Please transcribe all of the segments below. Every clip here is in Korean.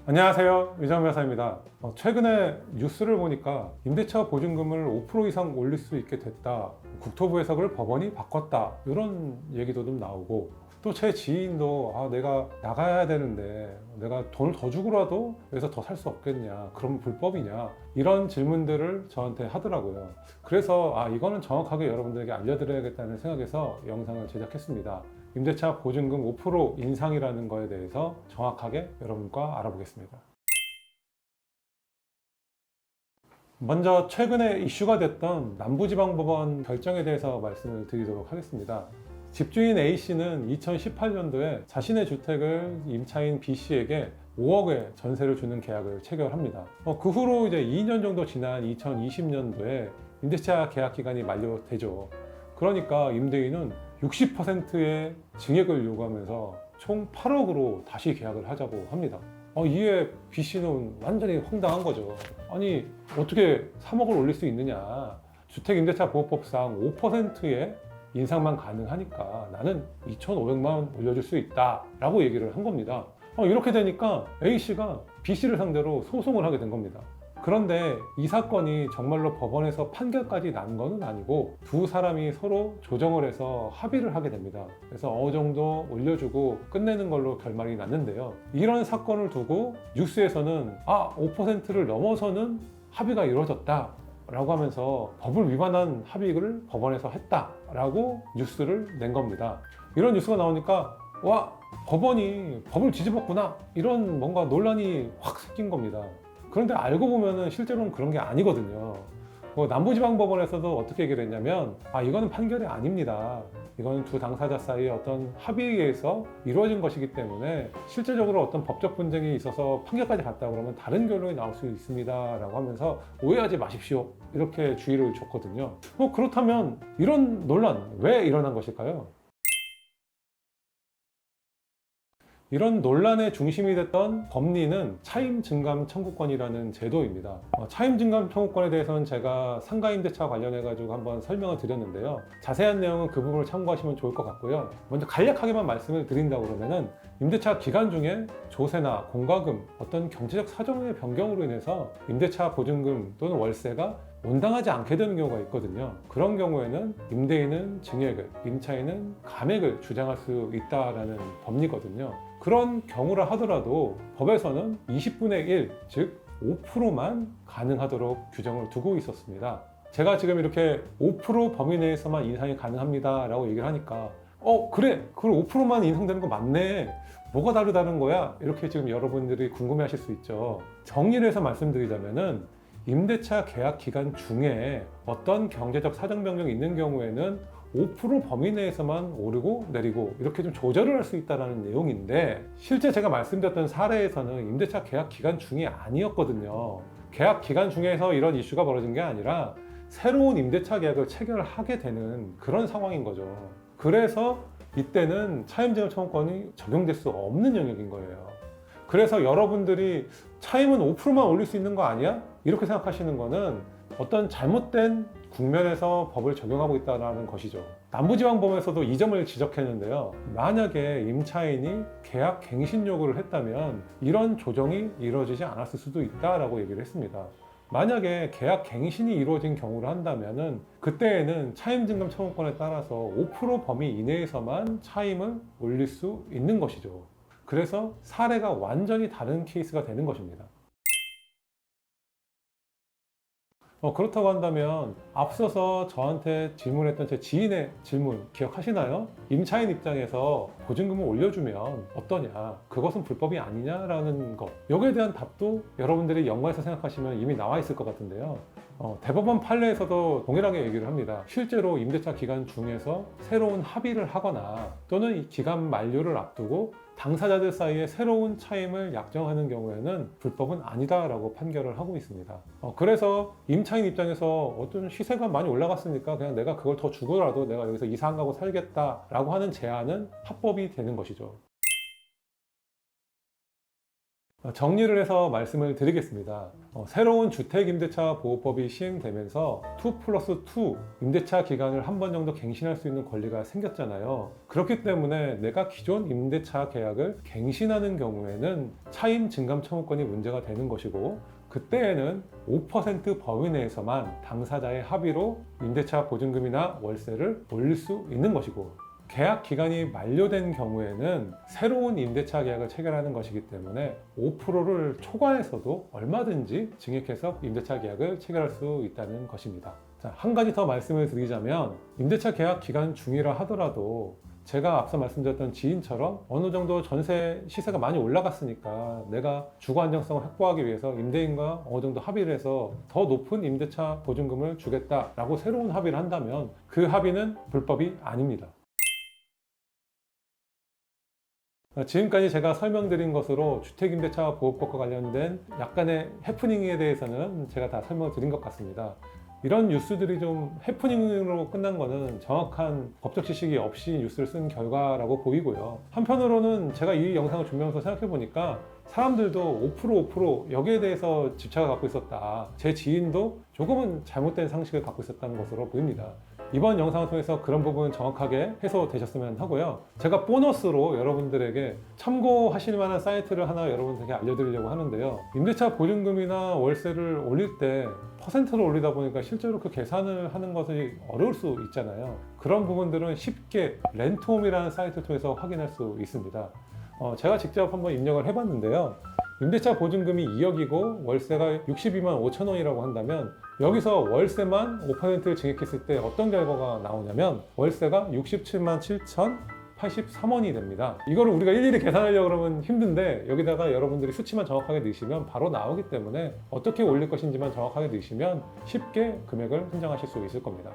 안녕하세요, 유정 변호사입니다. 최근에 뉴스를 보니까 임대차 보증금을 5% 이상 올릴 수 있게 됐다, 국토부에서 그걸 법원이 바꿨다, 이런 얘기도 좀 나오고, 또 제 지인도 내가 나가야 되는데 내가 돈을 더 주고라도 여기서 더 살 수 없겠냐, 그럼 불법이냐, 이런 질문들을 저한테 하더라고요. 그래서 이거는 정확하게 여러분들에게 알려드려야겠다는 생각에서 영상을 제작했습니다. 임대차 보증금 5% 인상이라는 거에 대해서 정확하게 여러분과 알아보겠습니다. 먼저 최근에 이슈가 됐던 남부지방법원 결정에 대해서 말씀을 드리도록 하겠습니다. 집주인 A씨는 2018년도에 자신의 주택을 임차인 B씨에게 5억의 전세를 주는 계약을 체결합니다. 그 후로 이제 2년 정도 지난 2020년도에 임대차 계약 기간이 만료되죠. 그러니까 임대인은 60%의 증액을 요구하면서 총 8억으로 다시 계약을 하자고 합니다. 이에 B씨는 완전히 황당한 거죠. 아니, 어떻게 3억을 올릴 수 있느냐. 주택임대차보호법상 5%의 인상만 가능하니까 나는 2,500만 원 올려줄 수 있다 라고 얘기를 한 겁니다. 이렇게 되니까 A씨가 B씨를 상대로 소송을 하게 된 겁니다. 그런데 이 사건이 정말로 법원에서 판결까지 난 거는 아니고 두 사람이 서로 조정을 해서 합의를 하게 됩니다. 그래서 어느 정도 올려주고 끝내는 걸로 결말이 났는데요. 이런 사건을 두고 뉴스에서는 5%를 넘어서는 합의가 이루어졌다 라고 하면서 법을 위반한 합의를 법원에서 했다라고 뉴스를 낸 겁니다. 이런 뉴스가 나오니까 법원이 법을 뒤집었구나, 이런 뭔가 논란이 확 생긴 겁니다. 그런데 알고 보면은 실제로는 그런 게 아니거든요. 남부지방법원에서도 어떻게 얘기를 했냐면 이거는 판결이 아닙니다. 이거는 두 당사자 사이의 어떤 합의에 의해서 이루어진 것이기 때문에 실제적으로 어떤 법적 분쟁이 있어서 판결까지 갔다 그러면 다른 결론이 나올 수 있습니다 라고 하면서 오해하지 마십시오, 이렇게 주의를 줬거든요. 그렇다면 이런 논란 왜 일어난 것일까요? 이런 논란의 중심이 됐던 법리는 차임증감 청구권이라는 제도입니다. 차임증감 청구권에 대해서는 제가 상가임대차 관련해 가지고 한번 설명을 드렸는데요. 자세한 내용은 그 부분을 참고하시면 좋을 것 같고요. 먼저 간략하게만 말씀을 드린다고 그러면은 임대차 기간 중에 조세나 공과금, 어떤 경제적 사정의 변경으로 인해서 임대차 보증금 또는 월세가 온당하지 않게 되는 경우가 있거든요. 그런 경우에는 임대인은 증액을, 임차인은 감액을 주장할 수 있다라는 법리거든요. 그런 경우라 하더라도 법에서는 20분의 1, 즉 5%만 가능하도록 규정을 두고 있었습니다. 제가 지금 이렇게 5% 범위 내에서만 인상이 가능합니다 라고 얘기를 하니까 그래, 그걸 5%만 인상되는 거 맞네, 뭐가 다르다는 거야, 이렇게 지금 여러분들이 궁금해 하실 수 있죠. 정리를 해서 말씀드리자면은 임대차 계약 기간 중에 어떤 경제적 사정 변경이 있는 경우에는 5% 범위 내에서만 오르고 내리고 이렇게 좀 조절을 할 수 있다는 내용인데, 실제 제가 말씀드렸던 사례에서는 임대차 계약 기간 중이 아니었거든요. 계약 기간 중에서 이런 이슈가 벌어진 게 아니라 새로운 임대차 계약을 체결하게 되는 그런 상황인 거죠. 그래서 이때는 차임증액 청구권이 적용될 수 없는 영역인 거예요. 그래서 여러분들이 차임은 5%만 올릴 수 있는 거 아니야? 이렇게 생각하시는 거는 어떤 잘못된 국면에서 법을 적용하고 있다는 것이죠. 남부지방법원에서도 이 점을 지적했는데요. 만약에 임차인이 계약 갱신 요구를 했다면 이런 조정이 이루어지지 않았을 수도 있다라고 얘기를 했습니다. 만약에 계약 갱신이 이루어진 경우를 한다면 그때에는 차임증감 청구권에 따라서 5% 범위 이내에서만 차임을 올릴 수 있는 것이죠. 그래서 사례가 완전히 다른 케이스가 되는 것입니다. 그렇다고 한다면 앞서서 저한테 질문했던 제 지인의 질문 기억하시나요? 임차인 입장에서 보증금을 올려주면 어떠냐, 그것은 불법이 아니냐라는 것, 여기에 대한 답도 여러분들이 연관해서 생각하시면 이미 나와 있을 것 같은데요. 대법원 판례에서도 동일하게 얘기를 합니다. 실제로 임대차 기간 중에서 새로운 합의를 하거나 또는 이 기간 만료를 앞두고 당사자들 사이에 새로운 차임을 약정하는 경우에는 불법은 아니다라고 판결을 하고 있습니다. 그래서 임차인 입장에서 어떤 시세가 많이 올라갔으니까 그냥 내가 그걸 더 주고라도 내가 여기서 이사 안 가고 살겠다라고 하는 제안은 합법이 되는 것이죠. 정리를 해서 말씀을 드리겠습니다. 새로운 주택임대차 보호법이 시행되면서 2+2 임대차 기간을 한 번 정도 갱신할 수 있는 권리가 생겼잖아요. 그렇기 때문에 내가 기존 임대차 계약을 갱신하는 경우에는 차임 증감 청구권이 문제가 되는 것이고, 그때에는 5% 범위 내에서만 당사자의 합의로 임대차 보증금이나 월세를 올릴 수 있는 것이고, 계약 기간이 만료된 경우에는 새로운 임대차 계약을 체결하는 것이기 때문에 5%를 초과해서도 얼마든지 증액해서 임대차 계약을 체결할 수 있다는 것입니다. 자, 한 가지 더 말씀을 드리자면, 임대차 계약 기간 중이라 하더라도 제가 앞서 말씀드렸던 지인처럼 어느 정도 전세 시세가 많이 올라갔으니까 내가 주거 안정성을 확보하기 위해서 임대인과 어느 정도 합의를 해서 더 높은 임대차 보증금을 주겠다라고 새로운 합의를 한다면 그 합의는 불법이 아닙니다. 지금까지 제가 설명드린 것으로 주택임대차 보호법과 관련된 약간의 해프닝에 대해서는 제가 다 설명을 드린 것 같습니다. 이런 뉴스들이 좀 해프닝으로 끝난 거는 정확한 법적 지식이 없이 뉴스를 쓴 결과라고 보이고요. 한편으로는 제가 이 영상을 준비하면서 생각해 보니까 사람들도 5% 여기에 대해서 집착을 갖고 있었다. 제 지인도 조금은 잘못된 상식을 갖고 있었다는 것으로 보입니다. 이번 영상을 통해서 그런 부분 정확하게 해소되셨으면 하고요. 제가 보너스로 여러분들에게 참고하실 만한 사이트를 하나 여러분들에게 알려드리려고 하는데요. 임대차 보증금이나 월세를 올릴 때 퍼센트를 올리다 보니까 실제로 그 계산을 하는 것이 어려울 수 있잖아요. 그런 부분들은 쉽게 렌트홈이라는 사이트를 통해서 확인할 수 있습니다. 제가 직접 한번 입력을 해봤는데요. 임대차 보증금이 2억이고 월세가 62만 5천 원이라고 한다면 여기서 월세만 5%를 증액했을 때 어떤 결과가 나오냐면 월세가 67만 7,083원이 됩니다. 이거를 우리가 일일이 계산하려고 그러면 힘든데 여기다가 여러분들이 수치만 정확하게 넣으시면 바로 나오기 때문에 어떻게 올릴 것인지만 정확하게 넣으시면 쉽게 금액을 선정하실 수 있을 겁니다.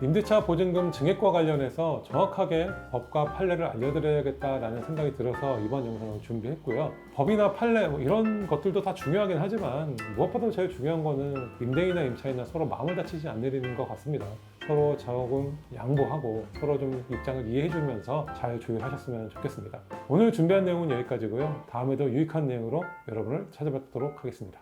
임대차 보증금 증액과 관련해서 정확하게 법과 판례를 알려드려야겠다라는 생각이 들어서 이번 영상을 준비했고요. 법이나 판례 이런 것들도 다 중요하긴 하지만 무엇보다 제일 중요한 거는 임대인이나 임차인이나 서로 마음을 다치지 않는 것 같습니다. 서로 조금 양보하고 서로 좀 입장을 이해해주면서 잘 조율하셨으면 좋겠습니다. 오늘 준비한 내용은 여기까지고요. 다음에도 유익한 내용으로 여러분을 찾아뵙도록 하겠습니다.